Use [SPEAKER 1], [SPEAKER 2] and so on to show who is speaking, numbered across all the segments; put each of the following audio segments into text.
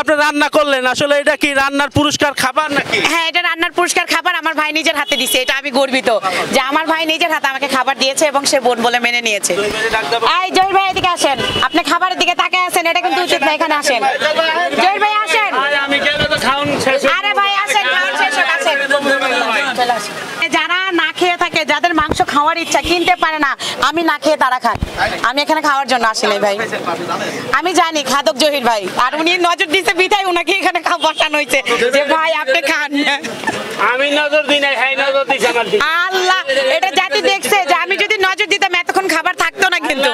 [SPEAKER 1] আপনি রান্না করলেন, আসলে এটা কি রান্নার পুরস্কার খাবার নাকি?
[SPEAKER 2] হ্যাঁ, এটা রান্নার পুরস্কার খাবার আমার ভাই নিজের হাতে দিয়েছে। এটা আমি গর্বিত যে আমার ভাই নিজের হাতে আমাকে খাবার দিয়েছে এবং সে বোন বলে মেনে নিয়েছে। এই জহির ভাই এদিকে আসেন, আপনি খাবারের দিকে তাকিয়ে আছেন, এটা কিন্তু উচিত না। এখানে আসেন জহির ভাই, আসেন। আরে ভাই আসেন, খাওয়ান শেষ হোক, আসেন। যারা না খেয়ে থাকে, যাদের মাংস খাওয়ার ইচ্ছা কিনতে পারে না, আমি না খেয়ে তারা খান। আমি এখানে খাওয়ার জন্য আসিনি ভাই, আমি জানি খাদক জহির ভাই, আর উনি নজর দিতে বিধায় উনাকে এখানে বসানো হয়েছে যে ভাই আপনি খান।
[SPEAKER 1] আমি নজর দিই না, হ্যাঁ নজর দিই আমার দিকে।
[SPEAKER 2] আল্লাহ, এটা জাতি দেখছে যে আমি যদি নজর দিতাম এতক্ষণ খাবার থাকতো না। কিন্তু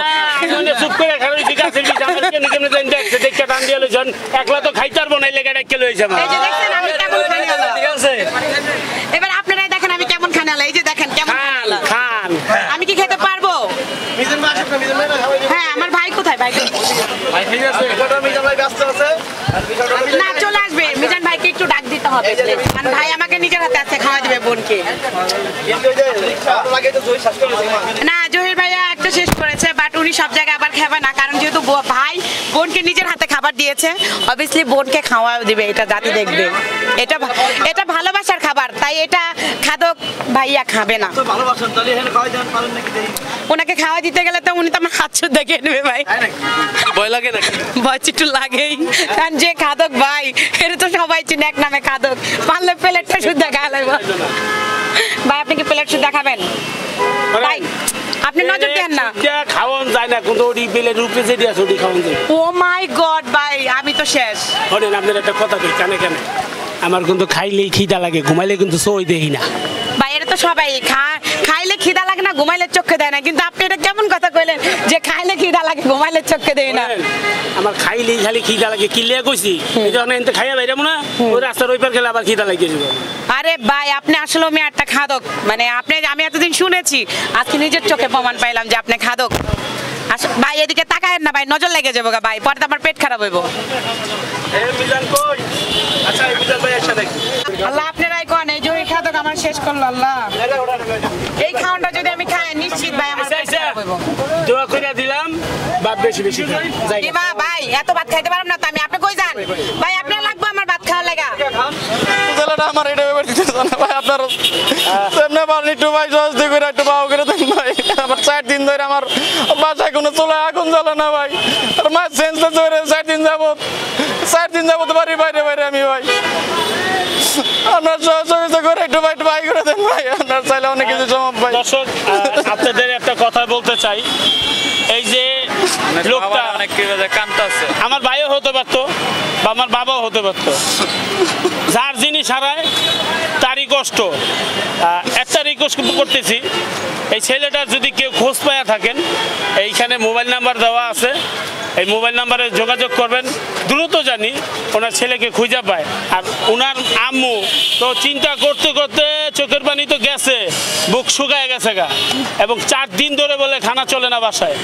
[SPEAKER 1] চুপ করে খালি ঠিক আছে, আমার কেন কেন দেখছে দেখতে টান দিয়ে লইছেন, একলা তো খাইতে পারবো না, এই লেগে ডাক লইছে আমার।
[SPEAKER 2] এই যে দেখছেন আমি কেমন খানি হলো, ঠিক আছে? এবার আপনারাই দেখেন আমি কেমন খানি হলো। এই যে দেখেন কেমন খানি হলো।
[SPEAKER 1] খান,
[SPEAKER 2] আমি কি খেতে পারবো? হ্যাঁ, আমার ভাই কোথায়? ভাই না, চলে আসবে। মিজান ভাইকে একটু ডাক দিতে হবে, কারণ ভাই আমাকে নিজের হাতে আছে খাওয়া দিবে বোনকে। না, জহির ভাইয়া একটা শেষ করেছে, বাট উনি সব জায়গায় আবার খাবে না, কারণ যেহেতু ভাই বোনকে নিজের হাতে খাবার দিয়েছে, অবভিয়াসলি বোনকে খাওয়াও দিবে। এটা জাতি দেখবে, এটা ভালোবাসার খাবার, তাই এটা খাদক ভাইয়া খাবে না। ওনাকে খাওয়া দিতে গেলে তো উনি তো আমার হাত সুদ্ধ দেখে নেবে ভাই।
[SPEAKER 1] ভয় লাগে না?
[SPEAKER 2] ভয় একটু লাগেই, কারণ যে খাদক ভাই এটা তো সবাই চিনে এক নামে খাদক। পারলে প্লেটটা শুদ্ধ দেখা লাগবে ভাই। আপনি কি প্লেট শুদ্ধ দেখাবেন ভাই? আপনি নজর দেন না,
[SPEAKER 1] খাওয়ান যায় না, কিন্তু ওই প্লেট রূপে যেটি আছে ওটি খাওয়ান যায়।
[SPEAKER 2] ও মাই গড ভাই, আমি তো শেষ।
[SPEAKER 1] শোনেন, আপনার একটা কথা কই কানে কানে, আমার কিন্তু খাইলেই খিদা লাগে, ঘুমাইলে কিন্তু সই দেই না
[SPEAKER 2] ভাই। এটা তো সবাই খাইলে খিদা লাগে না, ঘুমাইলে চোখে দেয় না, কিন্তু আপনি এটা কেমন কথা কইলেন যে খাইলে খিদা লাগে ঘুমাইলে চোখে দেয় না?
[SPEAKER 1] আমার খাইলেই খালি খিদা লাগে, কিলে কইছি এই যখন এনতে খাইয়া বাইরাম না, ওই রাস্তার ওই পার গেলে আবার খিদা লাগে যাব।
[SPEAKER 2] আরে ভাই, আপনি আসলে আমি একটা খাদক, মানে আমি এতদিন শুনেছি, আজকে নিজের চোখে প্রমাণ পাইলাম যে আপনি খাদক। ভাই এদিকে তাকায়েন না ভাই, নজর লেগে যাবো ভাই, পরে তো আমার পেট খারাপ হইব। আল্লাহ আপনারাই কোন এই জহির খাদক আমার শেষ করলো। আল্লাহ, এই খাওয়াটা যদি আমি খাই নিশ্চিত ভাই আমার পেট খারাপ হইব।
[SPEAKER 1] দোয়া করে দিলাম, ভাত বেশি বেশি খাই।
[SPEAKER 2] দিবা ভাই, এত ভাত খাইতে পারব না তো আমি। আপনি কই যান ভাই? আপনার লাগবে আমার ভাত খাওয়া লাগা।
[SPEAKER 3] ছেলেটা আমার এটা ব্যাপার দিতে জানা ভাই, আপনার সামনে পারনি একটু ভাই সহজে করে একটু বাউ করে দেন ভাই। আমার 4 দিন ধরে আমার বাসায় কোনো চলে আগুন জ্বলে না ভাই, আর মা সেন্সলেস ধরে 4 দিন যাবত বাড়ির বাইরে বাইরে আমি ভাই। আপনার সহযোগিতা করে একটু ভাই করে দেন ভাই, আপনার চাইলে অনেক কিছু সম্ভব ভাই।
[SPEAKER 1] দর্শক, আপনাদের একটা কথা বলতে চাই, এই যে লোকটা আমার ভাইও হতে পারতো বা আমার বাবাও হতে পারতো, যার জিনিস হারায় তারই কষ্ট। একটা রিকোয়েস্ট করতেছি, এই ছেলেটার যদি কেউ খোঁজ পায়া থাকেন, এইখানে মোবাইল নাম্বার দেওয়া আছে, এই মোবাইল নাম্বারে যোগাযোগ করবেন, দ্রুত জানি ওনার ছেলেকে খুঁজে পায়। আর ওনার আম্মু তো চিন্তা করতে করতে চোখের পানি তো গেছে, বুক শুকায় গেছে গা, এবং 4 দিন ধরে বলে খানা চলে না বাসায়।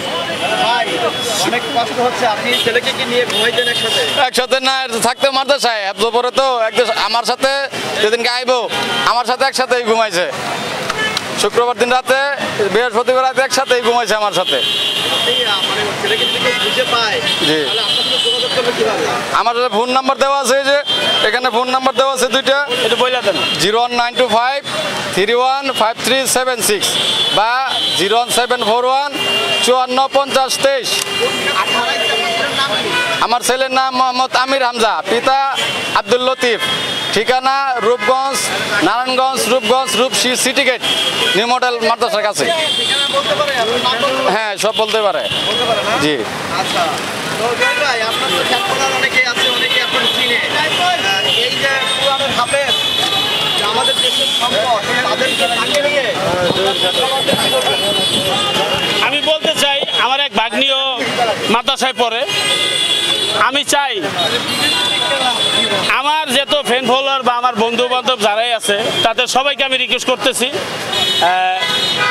[SPEAKER 4] অনেক কষ্ট হচ্ছে। আপনি ছেলেকে কি নিয়ে ঘুমাইতেন একসাথে?
[SPEAKER 3] একসাথে না থাকতে মারতে চাই, এত পরে তো একদম আমার সাথে যেদিনকে আইবো আমার সাথে একসাথেই ঘুমাইছে। শুক্রবার দিন রাতে, বৃহস্পতিবার রাতে একসাথেই ঘুমাইছে আমার সাথে। জি, আমার সাথে ফোন নাম্বার দেওয়া আছে, যে এখানে ফোন নাম্বার দেওয়া আছে 2টা, 01925 315376 বা 01741 5450 23। আমার ছেলের নাম মোহাম্মদ আমির হামজা, পিতা আব্দুল লতিফ, ঠিকানা রূপগঞ্জ, নারায়ণগঞ্জ, রূপসী সিটি গেট, নিউ মডেল মাদ্রাসার কাছে। হ্যাঁ, সব বলতে পারে। জি,
[SPEAKER 4] আচ্ছা, তো ভাই আপনার তো খ্যাতনামা অনেকে আছে, অনেকে আপনার চিনে, এই যে পুরানো হাফেজ আমাদের দেশের সম্পদ, তাদেরকে তাকে নিয়ে
[SPEAKER 1] আমি বলতে চাই, আমার এক ভাগ্নিও মাদ্রাসায় পড়ে। আমি চাই আমার যত ফ্যান ফলোয়ার বা আমার বন্ধু বান্ধব যারাই আছে, তাদের সবাইকে আমি রিকোয়েস্ট করতেছি,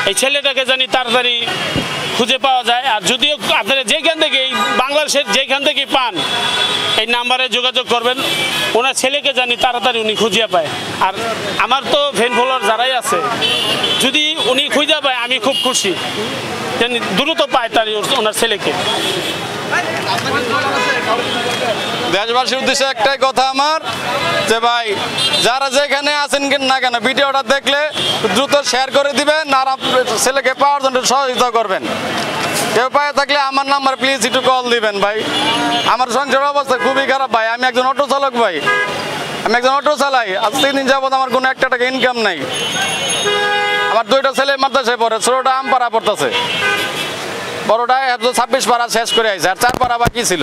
[SPEAKER 1] এই ছেলেটাকে জানি তাড়াতাড়ি খুঁজে পাওয়া যায়। আর যদিও আপনারা যেখান থেকে, বাংলাদেশের যেখান থেকে পান, এই নাম্বারে যোগাযোগ করবেন, ওনার ছেলেকে জানি তাড়াতাড়ি উনি খুঁজে পায়। আর আমার তো ফ্যান ফলোয়ার যারাই আছে, যদি উনি খুঁজে পায় আমি খুব খুশি, দ্রুত পায় তার ওনার ছেলেকে।
[SPEAKER 3] দেশবাসীর উদ্দেশ্যে একটাই কথা আমার যে ভাই যারা যেখানে আছেন না কেন ভিডিওটা দেখলে দ্রুত শেয়ার করে দিবেন আর আপনার ছেলেকে পাওয়ার জন্য সহযোগিতা করবেন। কেউ পায়ে থাকলে আমার নাম্বার প্লিজ একটু কল দিবেন ভাই। আমার সংসারের অবস্থা খুবই খারাপ ভাই। আমি একজন অটো চালক ভাই, আমি একজন অটো চালাই। আজ 3 দিন যাবত আমার কোনো একটা টাকা ইনকাম নাই। আমার 2টা ছেলে মাদ্রাসায় পড়ে, ছোটটা আমপাড়া পড়তেছে, বড়টা 26 পাড়া শেষ করে আইছে, আর 4 পাড়া বাকি ছিল।